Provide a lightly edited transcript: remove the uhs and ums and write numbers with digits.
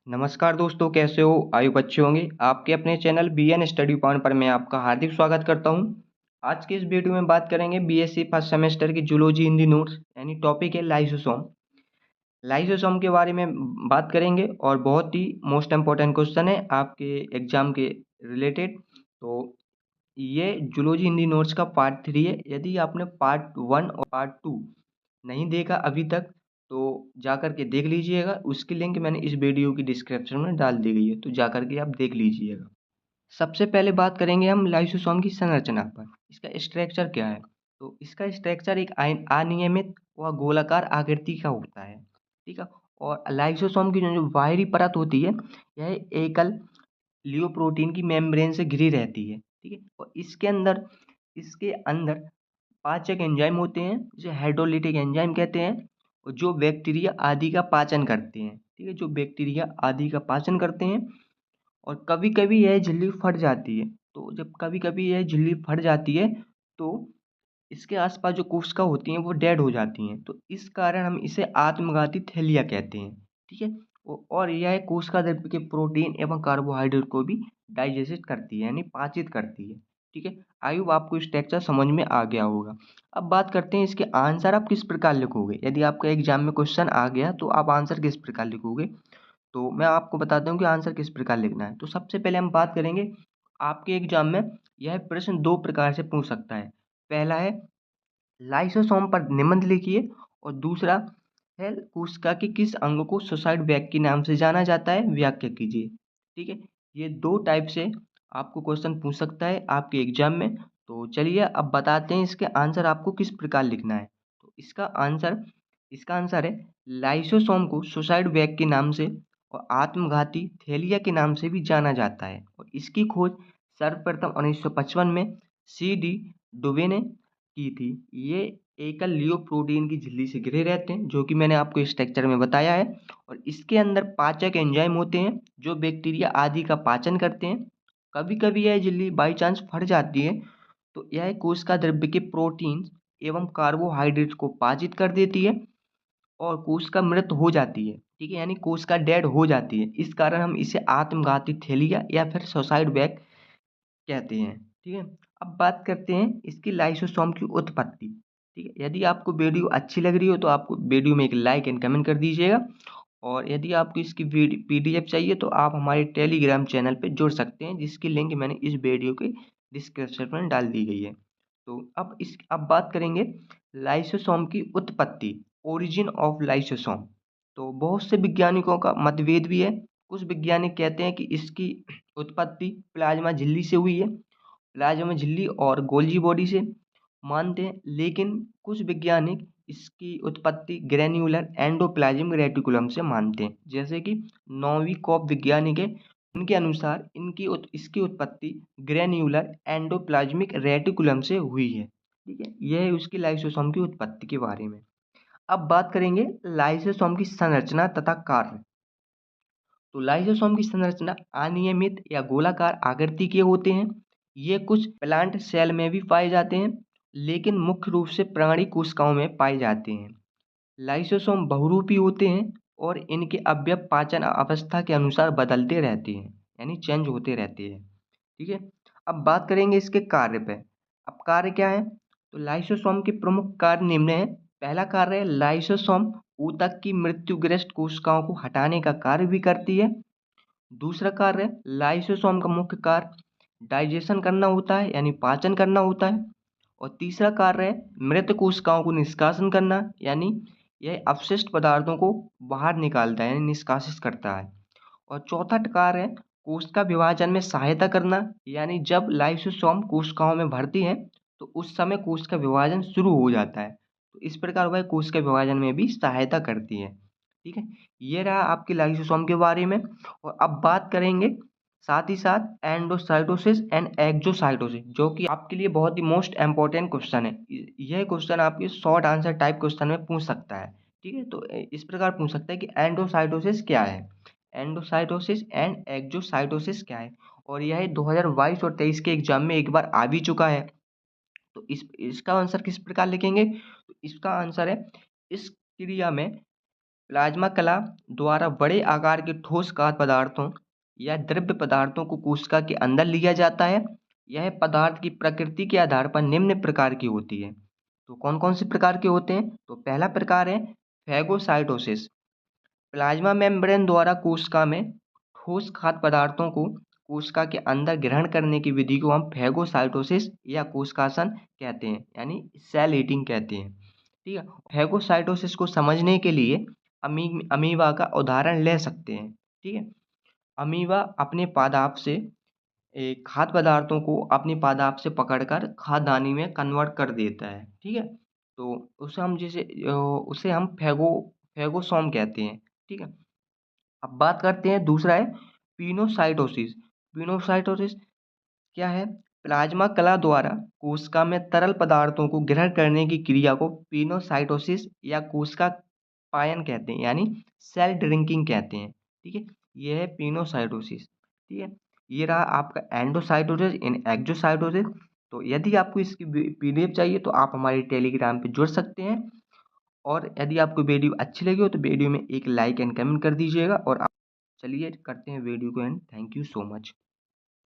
नमस्कार दोस्तों, कैसे हो? आयु अच्छे होंगे। आपके अपने चैनल बीएन स्टडी पॉइंट पर मैं आपका हार्दिक स्वागत करता हूं। आज के इस वीडियो में बात करेंगे बीएससी फर्स्ट सेमेस्टर की जूलॉजी हिंदी नोट्स, यानी टॉपिक है लाइसोसोम। लाइसोसोम के बारे में बात करेंगे और बहुत ही मोस्ट इम्पोर्टेंट क्वेश्चन है आपके एग्जाम के रिलेटेड। तो ये जूलॉजी हिंदी नोट्स का पार्ट 3 है। यदि आपने पार्ट 1 और पार्ट 2 नहीं देखा अभी तक तो जा कर के देख लीजिएगा। उसकी लिंक मैंने इस वीडियो की डिस्क्रिप्शन में डाल दी गई है, तो जा कर के आप देख लीजिएगा। सबसे पहले बात करेंगे हम लाइसोसोम की संरचना पर। इसका स्ट्रक्चर क्या है? तो इसका स्ट्रक्चर एक अनियमित व गोलाकार आकृति का होता है। ठीक है। और लाइसोसोम की जो जो बाहरी परत होती है, यह एकल लियोप्रोटीन की मेम्ब्रेन से घिरी रहती है। ठीक है। और इसके अंदर पाचक एंजाइम होते हैं, जिसे हाइड्रोलिटिक एंजाइम कहते हैं, और जो बैक्टीरिया आदि का पाचन करते हैं। ठीक है, जो बैक्टीरिया आदि का पाचन करते हैं। और कभी कभी यह झिल्ली फट जाती है। तो जब कभी कभी यह झिल्ली फट जाती है तो इसके आसपास जो कोशिका होती हैं वो डेड हो जाती हैं। तो इस कारण हम इसे आत्मघाती थैलिया कहते हैं। ठीक है। और यह कोशिका द्रव्य के प्रोटीन एवं कार्बोहाइड्रेट को भी डाइजेस्ट करती है, यानी पाचित करती है। ठीक है। आई होप आपको स्ट्रक्चर समझ में आ गया होगा। अब बात करते हैं इसके आंसर आप किस प्रकार लिखोगे। यदि आपका एग्जाम में क्वेश्चन आ गया तो आप आंसर किस प्रकार लिखोगे, तो मैं आपको बताता हूँ कि आंसर किस प्रकार लिखना है। तो सबसे पहले हम बात करेंगे, आपके एग्जाम में यह प्रश्न दो प्रकार से पूछ सकता है। पहला है लाइसोसोम पर निबंध लिखिए, और दूसरा है कोशिका के किस अंग को सुसाइड बैग के नाम से जाना जाता है, व्याख्या कीजिए। ठीक है। ये दो टाइप से आपको क्वेश्चन पूछ सकता है आपके एग्जाम में। तो चलिए अब बताते हैं इसके आंसर आपको किस प्रकार लिखना है। तो इसका आंसर है लाइसोसोम को सुसाइड बैग के नाम से और आत्मघाती थैलिया के नाम से भी जाना जाता है। और इसकी खोज सर्वप्रथम 1955 में सी.डी. डुबे ने की थी। ये एकल लियो प्रोटीन की झिल्ली से घिरे रहते हैं, जो कि मैंने आपको स्ट्रक्चर में बताया है। और इसके अंदर पाचक एंजाइम होते हैं, जो बैक्टीरिया आदि का पाचन करते हैं। कभी कभी यह झिल्ली बाई चांस फट जाती है, तो यह कोशिका द्रव्य के प्रोटीन एवं कार्बोहाइड्रेट को पाचित कर देती है और कोशिका मृत हो जाती है। ठीक है, यानी कोशिका डेड हो जाती है। इस कारण हम इसे आत्मघाती थैलिया या फिर सुसाइड बैग कहते हैं। ठीक है। अब बात करते हैं इसकी लाइसोसोम की उत्पत्ति। ठीक है। यदि आपको वीडियो अच्छी लग रही हो तो आपको वीडियो में एक लाइक एंड कमेंट कर दीजिएगा। और यदि आपको इसकी पीडीएफ चाहिए तो आप हमारे टेलीग्राम चैनल पे जुड़ सकते हैं, जिसकी लिंक मैंने इस वीडियो के डिस्क्रिप्शन में डाल दी गई है। तो अब बात करेंगे लाइसोसोम की उत्पत्ति, ओरिजिन ऑफ लाइसोसोम। तो बहुत से वैज्ञानिकों का मतभेद भी है। कुछ वैज्ञानिक कहते हैं कि इसकी उत्पत्ति प्लाज्मा झिल्ली से हुई है, प्लाज्मा झिल्ली और गोल्जी बॉडी से मानते हैं। लेकिन कुछ वैज्ञानिक इसकी उत्पत्ति ग्रेन्युलर एंडोप्लाज्मिक रेटिकुलम से मानते हैं, जैसे कि नोविकोव वैज्ञानिक है। उनके अनुसार इसकी उत्पत्ति ग्रेन्युलर एंडोप्लाज्मिक रेटिकुलम से हुई है। ठीक है, यह है उसकी लाइसोसोम की उत्पत्ति के बारे में। अब बात करेंगे लाइसोसोम की संरचना तथा कार्य। तो लाइसोसोम की संरचना अनियमित या गोलाकार आकृति के होते हैं। ये कुछ प्लांट सेल में भी पाए जाते हैं, लेकिन मुख्य रूप से प्राणी कोशिकाओं में पाए जाते हैं। लाइसोसोम बहुरूपी होते हैं और इनके अवयव पाचन अवस्था के अनुसार बदलते रहते हैं, यानी चेंज होते रहते हैं। ठीक है। अब बात करेंगे इसके कार्य पे। अब कार्य क्या है? तो लाइसोसोम के प्रमुख कार्य निम्न है। पहला कार्य है लाइसोसोम ऊतक की मृत्युग्रस्त कोशिकाओं को हटाने का कार्य भी करती है। दूसरा कार्य लाइसोसोम का मुख्य कार्य डाइजेशन करना होता है, यानी पाचन करना होता है। और तीसरा कार्य है मृत कोशिकाओं को निष्कासन करना, यानी यह अपशिष्ट पदार्थों को बाहर निकालता है, यानी निष्कासित करता है। और चौथा कार्य है कोशिका विभाजन में सहायता करना, यानी जब लाइसोसोम कोशिकाओं में भरती है तो उस समय कोशिका विभाजन शुरू हो जाता है। तो इस प्रकार वह कोशिका विभाजन में भी सहायता करती है। ठीक है, ये रहा आपके लाइसोसोम के बारे में। और अब बात करेंगे साथ ही साथ एंडोसाइटोसिस एंड एक्सोसाइटोसिस, जो कि आपके लिए बहुत ही मोस्ट इंपॉर्टेंट क्वेश्चन है। यह क्वेश्चन आपके शॉर्ट आंसर टाइप क्वेश्चन में पूछ सकता है। ठीक है, तो इस प्रकार पूछ सकता है कि एंडोसाइटोसिस क्या है, एंडोसाइटोसिस एंड एक्सोसाइटोसिस क्या है। और यह 2022 और 23 के एग्जाम में एक बार आ भी चुका है। तो इसका आंसर किस प्रकार लिखेंगे? तो इसका आंसर है इस क्रिया में प्लाज्मा कला द्वारा बड़े आकार के ठोस खाद्य पदार्थों या द्रव्य पदार्थों को कोशिका के अंदर लिया जाता है। यह पदार्थ की प्रकृति के आधार पर निम्न प्रकार की होती है। तो कौन कौन से प्रकार के होते हैं? तो पहला प्रकार है फैगोसाइटोसिस। प्लाज्मा मेम्ब्रेन द्वारा कोशिका में ठोस खाद्य पदार्थों को कोशिका के अंदर ग्रहण करने की विधि को हम फैगोसाइटोसिस या कोशिकासन कहते हैं, यानी सेल ईटिंग कहते हैं। ठीक है। फैगोसाइटोसिस को समझने के लिए अमीबा का उदाहरण ले सकते हैं। ठीक है। अमीबा अपने पादप से खाद्य पदार्थों को अपनी पादप से पकड़कर खाद्यान्नी में कन्वर्ट कर देता है। ठीक है। तो उसे हम फैगोसोम कहते हैं। ठीक है। अब बात करते हैं, दूसरा है पिनोसाइटोसिस। पिनोसाइटोसिस क्या है? प्लाज्मा कला द्वारा कोशिका में तरल पदार्थों को ग्रहण करने की क्रिया को पिनोसाइटोसिस या कोशिका पायन कहते हैं, यानी सेल ड्रिंकिंग कहते हैं। ठीक है। यह है पिनोसाइटोसिस। ठीक है। ये रहा आपका एंडोसाइटोसिस इन एक्सोसाइटोसिस। तो यदि आपको इसकी पीडीएफ चाहिए तो आप हमारे टेलीग्राम पे जुड़ सकते हैं। और यदि आपको वीडियो अच्छी लगी हो तो वीडियो में एक लाइक एंड कमेंट कर दीजिएगा। और आप चलिए करते हैं वीडियो को and. Thank you so much.